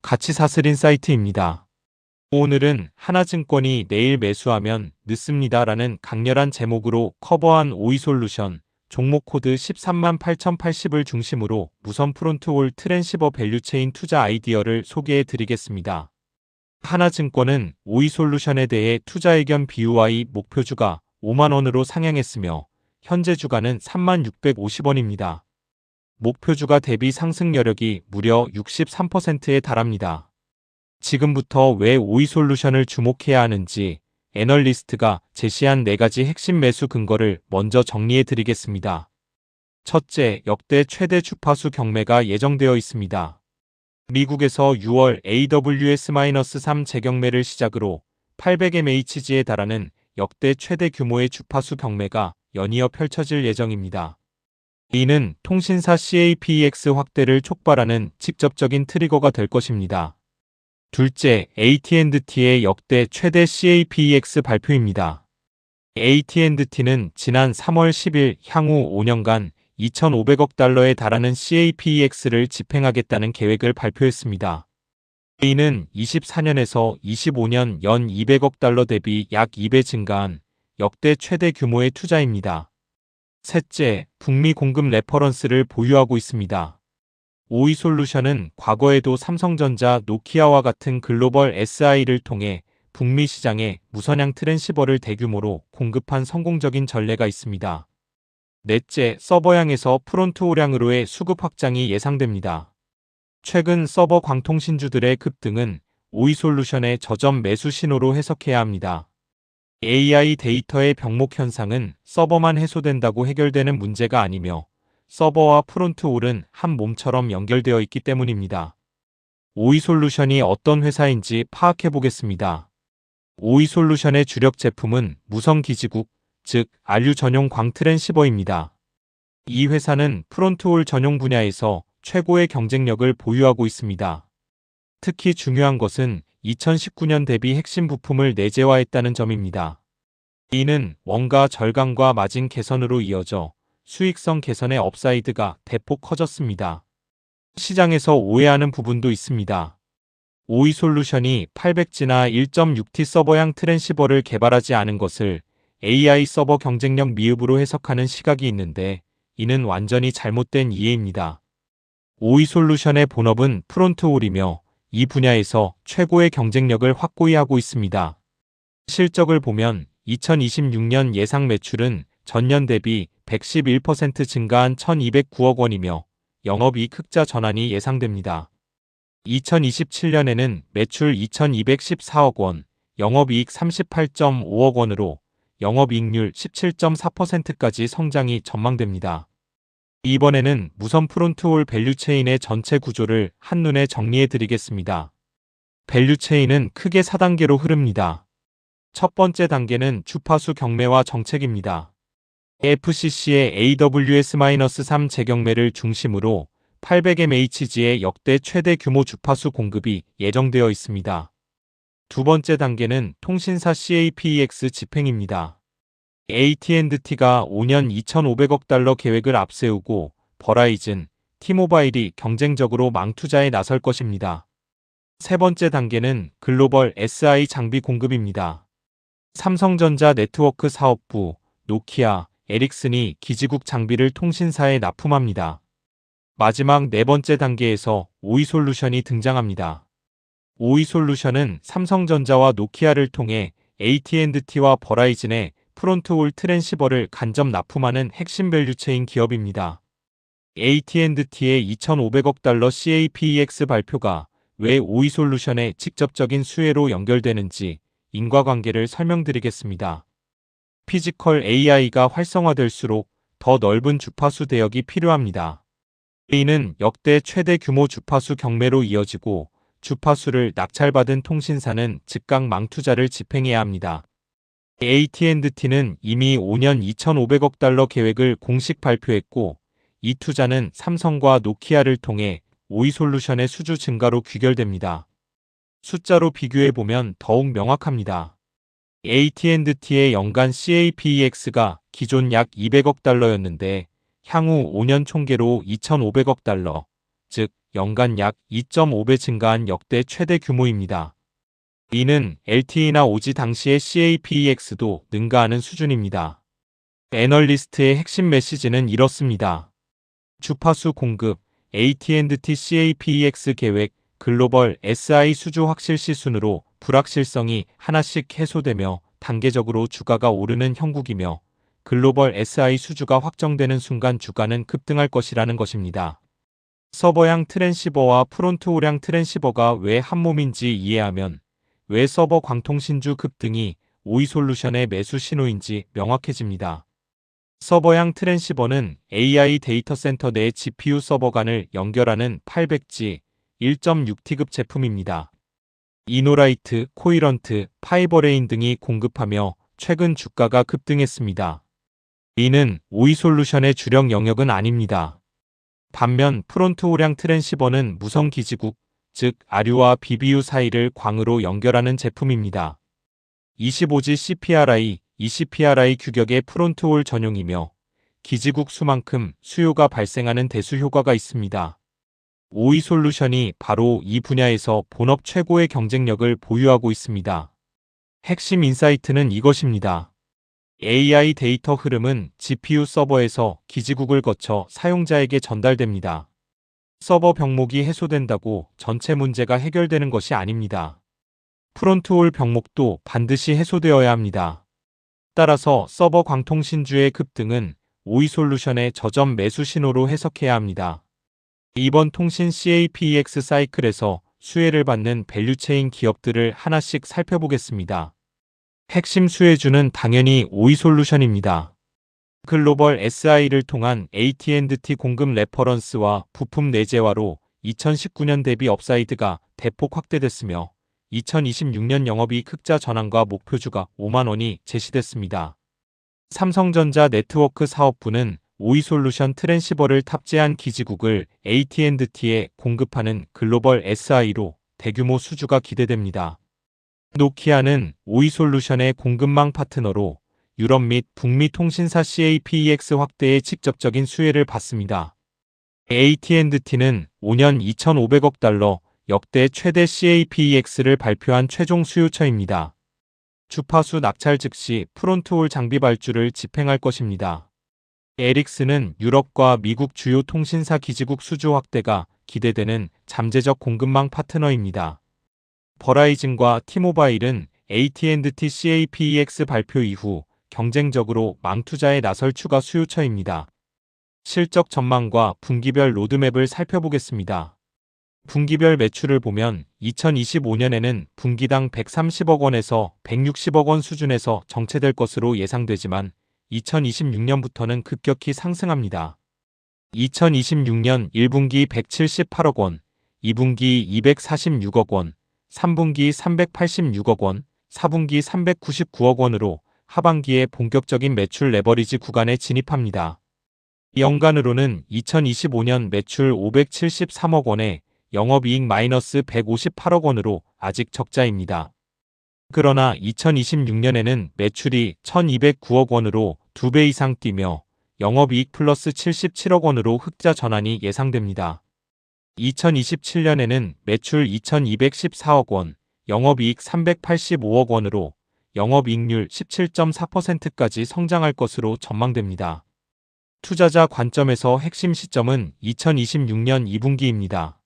가치사슬인 사이트입니다. 오늘은 하나증권이 내일 매수하면 늦습니다라는 강렬한 제목으로 커버한 오이솔루션, 종목 코드 138,080을 중심으로 무선 프론트홀 트랜시버 밸류체인 투자 아이디어를 소개해 드리겠습니다. 하나증권은 오이솔루션에 대해 투자 의견 BOI 목표주가 5만원으로 상향했으며 현재 주가는 3650원입니다. 목표주가 대비 상승 여력이 무려 63%에 달합니다. 지금부터 왜 오이솔루션을 주목해야 하는지 애널리스트가 제시한 4가지 핵심 매수 근거를 먼저 정리해 드리겠습니다. 첫째, 역대 최대 주파수 경매가 예정되어 있습니다. 미국에서 6월 AWS-3 재경매를 시작으로 800mHz에 달하는 역대 최대 규모의 주파수 경매가 연이어 펼쳐질 예정입니다. 이는 통신사 CAPX 확대를 촉발하는 직접적인 트리거가 될 것입니다. 둘째, AT&T의 역대 최대 CAPX 발표입니다. AT&T는 지난 3월 10일 향후 5년간 2,500억 달러에 달하는 CAPX를 집행하겠다는 계획을 발표했습니다. 이는 24년에서 25년 연 200억 달러 대비 약 2배 증가한 역대 최대 규모의 투자입니다. 셋째, 북미 공급 레퍼런스를 보유하고 있습니다. 오이솔루션은 과거에도 삼성전자, 노키아와 같은 글로벌 SI를 통해 북미 시장에 무선향 트랜시버를 대규모로 공급한 성공적인 전례가 있습니다. 넷째, 서버향에서 프론트홀향으로의 수급 확장이 예상됩니다. 최근 서버 광통신주들의 급등은 오이솔루션의 저점 매수 신호로 해석해야 합니다. AI 데이터의 병목 현상은 서버만 해소된다고 해결되는 문제가 아니며 서버와 프론트홀은 한 몸처럼 연결되어 있기 때문입니다. 오이솔루션이 어떤 회사인지 파악해 보겠습니다. 오이솔루션의 주력 제품은 무선기지국, 즉 RU 전용 광트랜시버입니다. 이 회사는 프론트홀 전용 분야에서 최고의 경쟁력을 보유하고 있습니다. 특히 중요한 것은 2019년 대비 핵심 부품을 내재화했다는 점입니다. 이는 원가 절감과 마진 개선으로 이어져 수익성 개선의 업사이드가 대폭 커졌습니다. 시장에서 오해하는 부분도 있습니다. 오이솔루션이 800G나 1.6T 서버향 트랜시버를 개발하지 않은 것을 AI 서버 경쟁력 미흡으로 해석하는 시각이 있는데 이는 완전히 잘못된 이해입니다. 오이솔루션의 본업은 프론트홀이며 이 분야에서 최고의 경쟁력을 확고히 하고 있습니다. 실적을 보면 2026년 예상 매출은 전년 대비 111% 증가한 1,209억 원이며 영업이익 흑자 전환이 예상됩니다. 2027년에는 매출 2,214억 원, 영업이익 38.5억 원으로 영업이익률 17.4%까지 성장이 전망됩니다. 이번에는 무선 프론트홀 밸류체인의 전체 구조를 한눈에 정리해 드리겠습니다. 밸류체인은 크게 4단계로 흐릅니다. 첫 번째 단계는 주파수 경매와 정책입니다. FCC의 AWS-3 재경매를 중심으로 800mHz의 역대 최대 규모 주파수 공급이 예정되어 있습니다. 두 번째 단계는 통신사 CAPX 집행입니다. AT&T가 5년 2,500억 달러 계획을 앞세우고 버라이즌, T모바일이 경쟁적으로 망투자에 나설 것입니다. 세 번째 단계는 글로벌 SI 장비 공급입니다. 삼성전자 네트워크 사업부, 노키아, 에릭슨이 기지국 장비를 통신사에 납품합니다. 마지막 네 번째 단계에서 오이솔루션이 등장합니다. 오이솔루션은 삼성전자와 노키아를 통해 AT&T와 버라이즌의 프론트홀 트랜시버를 간접 납품하는 핵심 밸류체인 기업입니다. AT&T의 2,500억 달러 CAPEX 발표가 왜 오이솔루션의 직접적인 수혜로 연결되는지 인과관계를 설명드리겠습니다. 피지컬 AI가 활성화될수록 더 넓은 주파수 대역이 필요합니다. 이는 역대 최대 규모 주파수 경매로 이어지고 주파수를 낙찰받은 통신사는 즉각 망투자를 집행해야 합니다. AT&T는 이미 5년 2,500억 달러 계획을 공식 발표했고 이 투자는 삼성과 노키아를 통해 오이솔루션의 수주 증가로 귀결됩니다. 숫자로 비교해보면 더욱 명확합니다. AT&T의 연간 CAPEX가 기존 약 200억 달러였는데 향후 5년 총계로 2,500억 달러, 즉 연간 약 2.5배 증가한 역대 최대 규모입니다. 이는 LTE나 오지 당시의 CAPEX도 능가하는 수준입니다. 애널리스트의 핵심 메시지는 이렇습니다. 주파수 공급, AT&T CAPEX 계획, 글로벌 SI 수주 확실시 순으로 불확실성이 하나씩 해소되며 단계적으로 주가가 오르는 형국이며 글로벌 SI 수주가 확정되는 순간 주가는 급등할 것이라는 것입니다. 서버향 트랜시버와 프론트홀향 트랜시버가 왜 한몸인지 이해하면 왜 서버 광통신주 급등이 오이솔루션의 매수 신호인지 명확해집니다. 서버향 트랜시버는 AI 데이터 센터 내 GPU 서버 간을 연결하는 800G 1.6T급 제품입니다. 이노라이트, 코이런트, 파이버레인 등이 공급하며 최근 주가가 급등했습니다. 이는 오이솔루션의 주력 영역은 아닙니다. 반면 프론트홀향 트랜시버는 무선 기지국, 즉 아류와 BBU 사이를 광으로 연결하는 제품입니다. 25G CPRI, ECPRI 규격의 프론트홀 전용이며 기지국 수만큼 수요가 발생하는 대수 효과가 있습니다. 오이솔루션이 바로 이 분야에서 본업 최고의 경쟁력을 보유하고 있습니다. 핵심 인사이트는 이것입니다. AI 데이터 흐름은 GPU 서버에서 기지국을 거쳐 사용자에게 전달됩니다. 서버 병목이 해소된다고 전체 문제가 해결되는 것이 아닙니다. 프론트홀 병목도 반드시 해소되어야 합니다. 따라서 서버 광통신주의 급등은 오이솔루션의 저점 매수 신호로 해석해야 합니다. 이번 통신 CAPEX 사이클에서 수혜를 받는 밸류체인 기업들을 하나씩 살펴보겠습니다. 핵심 수혜주는 당연히 오이솔루션입니다. 글로벌 SI를 통한 AT&T 공급 레퍼런스와 부품 내재화로 2019년 대비 업사이드가 대폭 확대됐으며 2026년 영업이익 흑자 전환과 목표주가 5만 원이 제시됐습니다. 삼성전자 네트워크 사업부는 오이솔루션 트랜시버를 탑재한 기지국을 AT&T에 공급하는 글로벌 SI로 대규모 수주가 기대됩니다. 노키아는 오이솔루션의 공급망 파트너로 유럽 및 북미 통신사 CAPEX 확대에 직접적인 수혜를 받습니다. AT&T는 5년 2,500억 달러 역대 최대 CAPEX를 발표한 최종 수요처입니다. 주파수 낙찰 즉시 프론트홀 장비 발주를 집행할 것입니다. 에릭스는 유럽과 미국 주요 통신사 기지국 수주 확대가 기대되는 잠재적 공급망 파트너입니다. 버라이즌과 티모바일은 AT&T CAPEX 발표 이후 경쟁적으로 망투자에 나설 추가 수요처입니다. 실적 전망과 분기별 로드맵을 살펴보겠습니다. 분기별 매출을 보면 2025년에는 분기당 130억 원에서 160억 원 수준에서 정체될 것으로 예상되지만 2026년부터는 급격히 상승합니다. 2026년 1분기 178억 원, 2분기 246억 원, 3분기 386억 원, 4분기 399억 원으로 하반기에 본격적인 매출 레버리지 구간에 진입합니다. 연간으로는 2025년 매출 573억 원에 영업이익 마이너스 158억 원으로 아직 적자입니다. 그러나 2026년에는 매출이 1209억 원으로 2배 이상 뛰며 영업이익 플러스 77억 원으로 흑자 전환이 예상됩니다. 2027년에는 매출 2214억 원, 영업이익 385억 원으로 영업이익률 17.4%까지 성장할 것으로 전망됩니다. 투자자 관점에서 핵심 시점은 2026년 2분기입니다.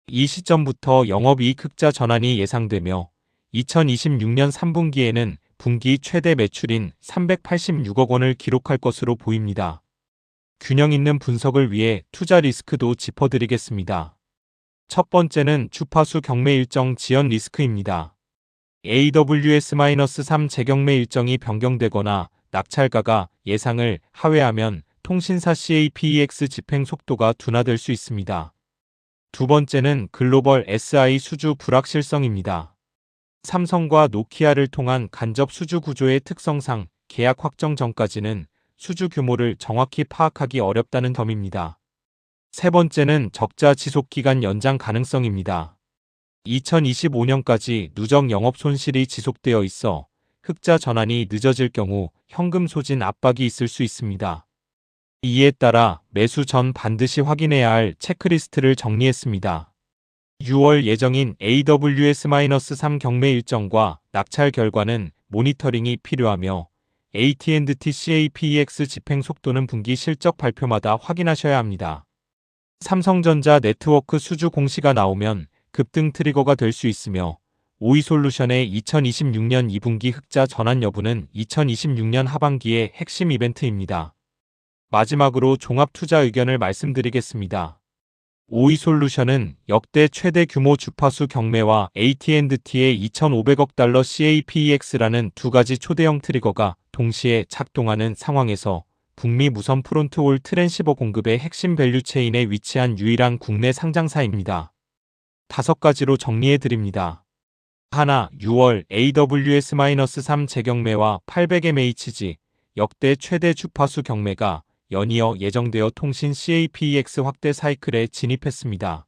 이 시점부터 영업이익 흑자 전환이 예상되며 2026년 3분기에는 분기 최대 매출인 386억 원을 기록할 것으로 보입니다. 균형 있는 분석을 위해 투자 리스크도 짚어드리겠습니다. 첫 번째는 주파수 경매 일정 지연 리스크입니다. AWS-3 재경매 일정이 변경되거나 낙찰가가 예상을 하회하면 통신사 CAPEX 집행 속도가 둔화될 수 있습니다. 두 번째는 글로벌 SI 수주 불확실성입니다. 삼성과 노키아를 통한 간접 수주 구조의 특성상 계약 확정 전까지는 수주 규모를 정확히 파악하기 어렵다는 점입니다. 세 번째는 적자 지속 기간 연장 가능성입니다. 2025년까지 누적 영업 손실이 지속되어 있어 흑자 전환이 늦어질 경우 현금 소진 압박이 있을 수 있습니다. 이에 따라 매수 전 반드시 확인해야 할 체크리스트를 정리했습니다. 6월 예정인 AWS-3 경매 일정과 낙찰 결과는 모니터링이 필요하며 AT&T CAPEX 집행 속도는 분기 실적 발표마다 확인하셔야 합니다. 삼성전자 네트워크 수주 공시가 나오면 급등 트리거가 될 수 있으며 오이솔루션의 2026년 2분기 흑자 전환 여부는 2026년 하반기의 핵심 이벤트입니다. 마지막으로 종합 투자 의견을 말씀드리겠습니다. 오이솔루션은 역대 최대 규모 주파수 경매와 AT&T의 2,500억 달러 CAPEX라는 두 가지 초대형 트리거가 동시에 작동하는 상황에서 북미 무선 프론트홀 트랜시버 공급의 핵심 밸류체인에 위치한 유일한 국내 상장사입니다. 5가지로 정리해드립니다. 하나, 6월 AWS-3 재경매와 800mHz 역대 최대 주파수 경매가 연이어 예정되어 통신 CAPEX 확대 사이클에 진입했습니다.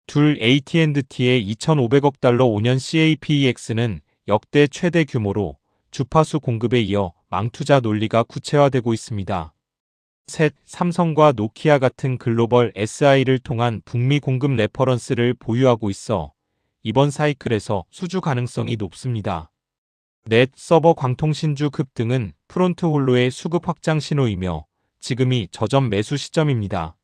둘, AT&T의 2,500억 달러 5년 CAPEX는 역대 최대 규모로 주파수 공급에 이어 망투자 논리가 구체화되고 있습니다. 셋, 삼성과 노키아 같은 글로벌 SI를 통한 북미 공급 레퍼런스를 보유하고 있어 이번 사이클에서 수주 가능성이 높습니다. 넷, 서버 광통신주 급등은 프론트홀로의 수급 확장 신호이며 지금이 저점 매수 시점입니다.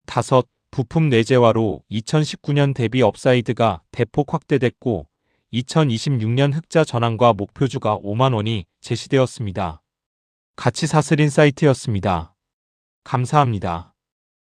다섯, 부품 내재화로 2019년 대비 업사이드가 대폭 확대됐고 2026년 흑자 전환과 목표주가 5만 원이 제시되었습니다. 가치사슬 인사이트였습니다. 감사합니다.